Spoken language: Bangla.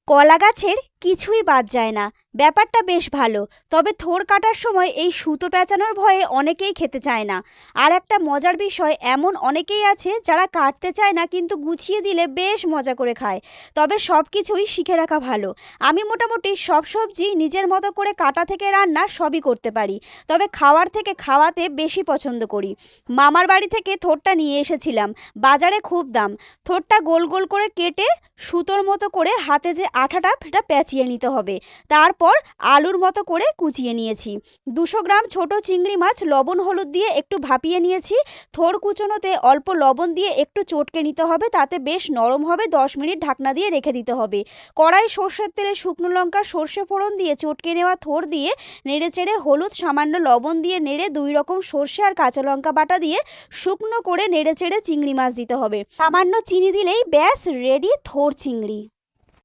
কলা গাছের কিছুই বাদ যায় না। ব্যাপারটা বেশ ভালো। তবে থোড় কাটার সময় এই সুতো পেঁচানোর ভয়ে অনেকেই খেতে চায় না। আর একটা মজার বিষয়, এমন অনেকেই আছে যারা কাটতে চায় না কিন্তু গুছিয়ে দিলে বেশ মজা করে খায়। তবে সব কিছুই শিখে রাখা ভালো। আমি মোটামুটি সব সবজি নিজের মতো করে কাটা থেকে রান্না সবই করতে পারি। তবে খাওয়ার থেকে খাওয়াতে বেশি পছন্দ করি। মামার বাড়ি থেকে থোড়টা নিয়ে এসেছিলাম। বাজারে খুব দাম। থোড়টা গোল গোল করে কেটে সুতোর মতো করে হাতে যে আঠাটা সেটা পেঁচিয়ে নিতে হবে। তারপর আলুর মতো করে কুচিয়ে নিয়েছি। 200 গ্রাম ছোট চিংড়ি মাছ লবণ হলুদ দিয়ে একটু ভাপিয়ে নিয়েছি। থোড় কুচোনোতে অল্প লবণ দিয়ে একটু চটকে নিতে হবে, তাতে বেশ নরম হবে। 10 মিনিট ঢাকনা দিয়ে রেখে দিতে হবে। কড়াই সর্ষের তেলে শুকনো লঙ্কা সর্ষে ফোড়ন দিয়ে চটকে নেওয়া থোড় দিয়ে নেড়ে চেড়ে হলুদ সামান্য লবণ দিয়ে নেড়ে 2 রকম সর্ষে আর কাঁচা লঙ্কা বাটা দিয়ে শুকনো করে নেড়ে চেড়ে চিংড়ি মাছ দিতে হবে। সামান্য চিনি দিলেই ব্যাস রেডি থোড় চিংড়ি।